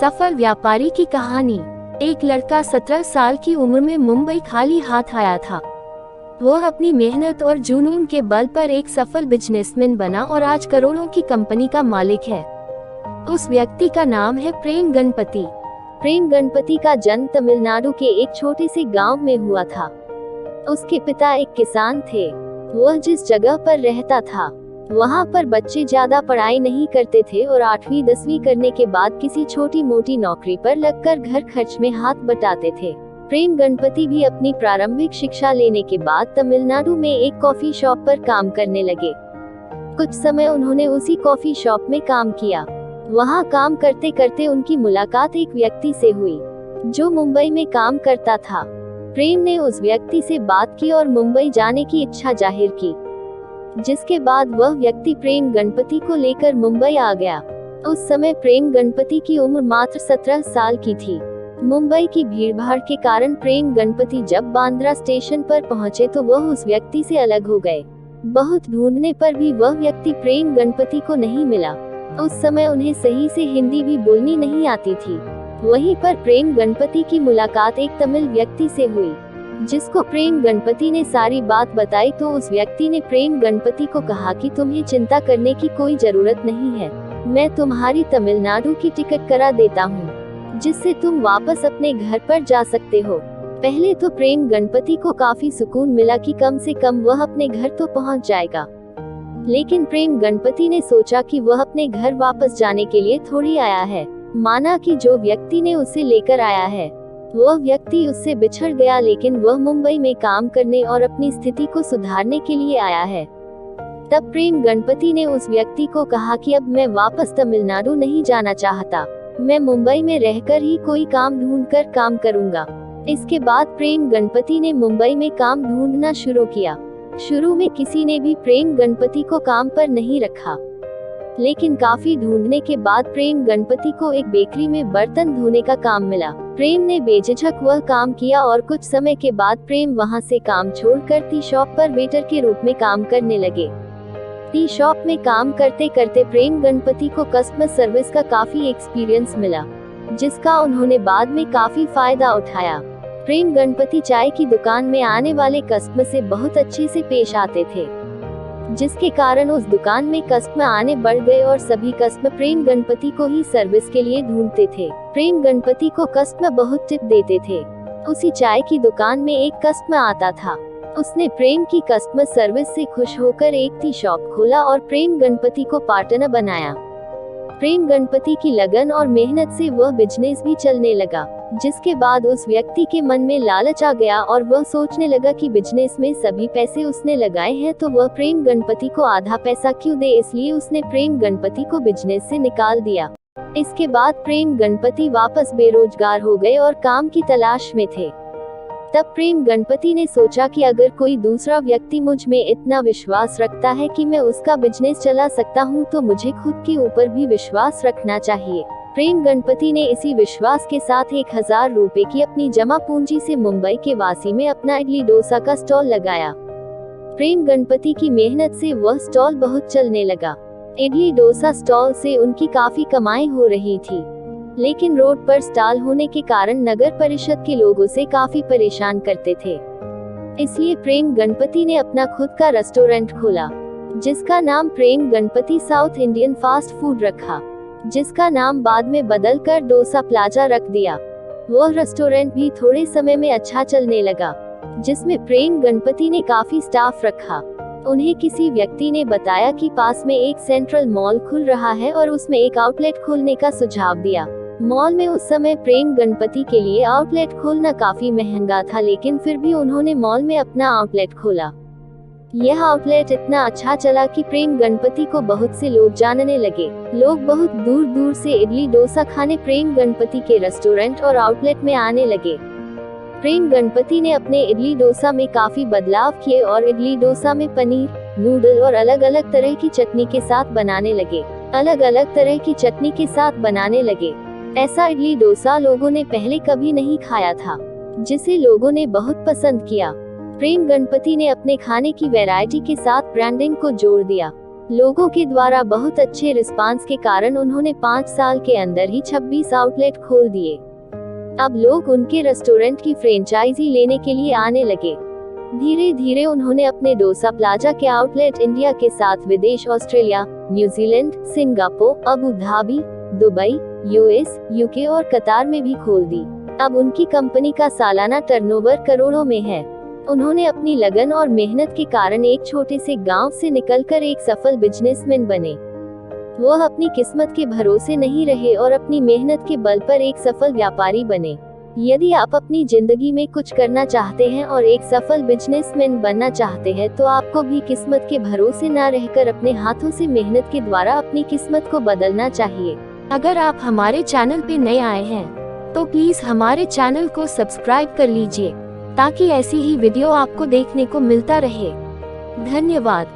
सफल व्यापारी की कहानी। एक लड़का 17 साल की उम्र में मुंबई खाली हाथ आया था। वह अपनी मेहनत और जुनून के बल पर एक सफल बिजनेसमैन बना और आज करोड़ों की कंपनी का मालिक है। उस व्यक्ति का नाम है प्रेम गणपति। प्रेम गणपति का जन्म तमिलनाडु के एक छोटे से गांव में हुआ था। उसके पिता एक किसान थे। वह जिस जगह पर रहता था वहां पर बच्चे ज्यादा पढ़ाई नहीं करते थे और 8वीं 10वीं करने के बाद किसी छोटी मोटी नौकरी पर लगकर घर खर्च में हाथ बटाते थे। प्रेम गणपति भी अपनी प्रारंभिक शिक्षा लेने के बाद तमिलनाडु में एक कॉफी शॉप पर काम करने लगे। कुछ समय उन्होंने उसी कॉफी शॉप में काम किया। वहां काम करते करते उनकी मुलाकात एक व्यक्ति से हुई जो मुंबई में काम करता था। प्रेम ने उस व्यक्ति से बात की और मुंबई जाने की इच्छा जाहिर की, जिसके बाद वह व्यक्ति प्रेम गणपति को लेकर मुंबई आ गया। उस समय प्रेम गणपति की उम्र मात्र 17 साल की थी। मुंबई की भीड़भाड़ के कारण प्रेम गणपति जब बांद्रा स्टेशन पर पहुंचे तो वह उस व्यक्ति से अलग हो गए। बहुत ढूंढने पर भी वह व्यक्ति प्रेम गणपति को नहीं मिला। उस समय उन्हें सही से हिंदी भी बोलनी नहीं आती थी। वहीं पर प्रेम गणपति की मुलाकात एक तमिल व्यक्ति से हुई, जिसको प्रेम गणपति ने सारी बात बताई तो उस व्यक्ति ने प्रेम गणपति को कहा कि तुम्हें चिंता करने की कोई जरूरत नहीं है, मैं तुम्हारी तमिलनाडु की टिकट करा देता हूँ, जिससे तुम वापस अपने घर पर जा सकते हो। पहले तो प्रेम गणपति को काफी सुकून मिला कि कम से कम वह अपने घर तो पहुँच जाएगा। लेकिन प्रेम गणपति ने सोचा कि वह अपने घर वापस जाने के लिए थोड़ी आया है। माना कि जो व्यक्ति ने उसे लेकर आया है वह व्यक्ति उससे बिछड़ गया, लेकिन वह मुंबई में काम करने और अपनी स्थिति को सुधारने के लिए आया है। तब प्रेम गणपति ने उस व्यक्ति को कहा कि अब मैं वापस तमिलनाडु नहीं जाना चाहता, मैं मुंबई में रहकर ही कोई काम ढूंढकर काम करूंगा। इसके बाद प्रेम गणपति ने मुंबई में काम ढूंढना शुरू किया। शुरू में किसी ने भी प्रेम गणपति को काम पर नहीं रखा, लेकिन काफी ढूंढने के बाद प्रेम गणपति को एक बेकरी में बर्तन धोने का काम मिला। प्रेम ने बेझिझक वह काम किया और कुछ समय के बाद प्रेम वहां से काम छोड़कर टी शॉप पर वेटर के रूप में काम करने लगे। टी शॉप में काम करते करते प्रेम गणपति को कस्टमर सर्विस का काफी एक्सपीरियंस मिला, जिसका उन्होंने बाद में काफी फायदा उठाया। प्रेम गणपति चाय की दुकान में आने वाले कस्टमर से बहुत अच्छे से पेश आते थे, जिसके कारण उस दुकान में कस्टमर आने बढ़ गए और सभी कस्टमर प्रेम गणपति को ही सर्विस के लिए ढूंढते थे। प्रेम गणपति को कस्टमर बहुत टिप देते थे। उसी चाय की दुकान में एक कस्टमर आता था। उसने प्रेम की कस्टमर सर्विस से खुश होकर एक टी शॉप खोला और प्रेम गणपति को पार्टनर बनाया। प्रेम गणपति की लगन और मेहनत से वह बिजनेस भी चलने लगा, जिसके बाद उस व्यक्ति के मन में लालच आ गया और वह सोचने लगा कि बिजनेस में सभी पैसे उसने लगाए हैं तो वह प्रेम गणपति को आधा पैसा क्यों दे। इसलिए उसने प्रेम गणपति को बिजनेस से निकाल दिया। इसके बाद प्रेम गणपति वापस बेरोजगार हो गए और काम की तलाश में थे। तब प्रेम गणपति ने सोचा कि अगर कोई दूसरा व्यक्ति मुझ में इतना विश्वास रखता है कि मैं उसका बिजनेस चला सकता हूं, तो मुझे खुद के ऊपर भी विश्वास रखना चाहिए। प्रेम गणपति ने इसी विश्वास के साथ 1000 रुपए की अपनी जमा पूंजी से मुंबई के वासी में अपना इडली डोसा का स्टॉल लगाया। प्रेम गणपति की मेहनत से वह स्टॉल बहुत चलने लगा। इडली डोसा स्टॉल से उनकी काफी कमाई हो रही थी, लेकिन रोड पर स्टॉल होने के कारण नगर परिषद के लोग उसे काफी परेशान करते थे। इसलिए प्रेम गणपति ने अपना खुद का रेस्टोरेंट खोला, जिसका नाम Prem Ganapati South Indian fast food रखा, जिसका नाम बाद में बदलकर डोसा प्लाजा रख दिया। वह रेस्टोरेंट भी थोड़े समय में अच्छा चलने लगा, जिसमें प्रेम गणपति ने काफी स्टाफ रखा। उन्हें किसी व्यक्ति ने बताया कि पास में एक सेंट्रल मॉल खुल रहा है और उसमें एक आउटलेट खोलने का सुझाव दिया। मॉल में उस समय प्रेम गणपति के लिए आउटलेट खोलना काफी महंगा था, लेकिन फिर भी उन्होंने मॉल में अपना आउटलेट खोला। यह आउटलेट इतना अच्छा चला कि प्रेम गणपति को बहुत से लोग जानने लगे। लोग बहुत दूर दूर से इडली डोसा खाने प्रेम गणपति के रेस्टोरेंट और आउटलेट में आने लगे। प्रेम गणपति ने अपने इडली डोसा में काफी बदलाव किए और इडली डोसा में पनीर, नूडल और अलग अलग तरह की चटनी के साथ बनाने लगे। ऐसा इडली डोसा लोगों ने पहले कभी नहीं खाया था, जिसे लोगों ने बहुत पसंद किया। प्रेम गणपति ने अपने खाने की वैरायटी के साथ ब्रांडिंग को जोड़ दिया। लोगों के द्वारा बहुत अच्छे रिस्पांस के कारण उन्होंने 5 साल के अंदर ही 26 आउटलेट खोल दिए। अब लोग उनके रेस्टोरेंट की फ्रेंचाइजी लेने के लिए आने लगे। धीरे धीरे उन्होंने अपने डोसा प्लाजा के आउटलेट इंडिया के साथ विदेश Australia, New Zealand, Singapore, Abu Dhabi, Dubai, US, UK और कतार में भी खोल दी। अब उनकी कंपनी का सालाना टर्नओवर करोड़ों में है। उन्होंने अपनी लगन और मेहनत के कारण एक छोटे से गांव से निकलकर एक सफल बिजनेसमैन बने। वो अपनी किस्मत के भरोसे नहीं रहे और अपनी मेहनत के बल पर एक सफल व्यापारी बने। यदि आप अपनी जिंदगी में कुछ करना चाहते हैं और एक सफल बिजनेसमैन बनना चाहते हैं तो आपको भी किस्मत के भरोसे न रहकर अपने हाथों से मेहनत के द्वारा अपनी किस्मत को बदलना चाहिए। अगर आप हमारे चैनल पे नए आए हैं तो प्लीज हमारे चैनल को सब्सक्राइब कर लीजिए ताकि ऐसी ही वीडियो आपको देखने को मिलता रहे। धन्यवाद।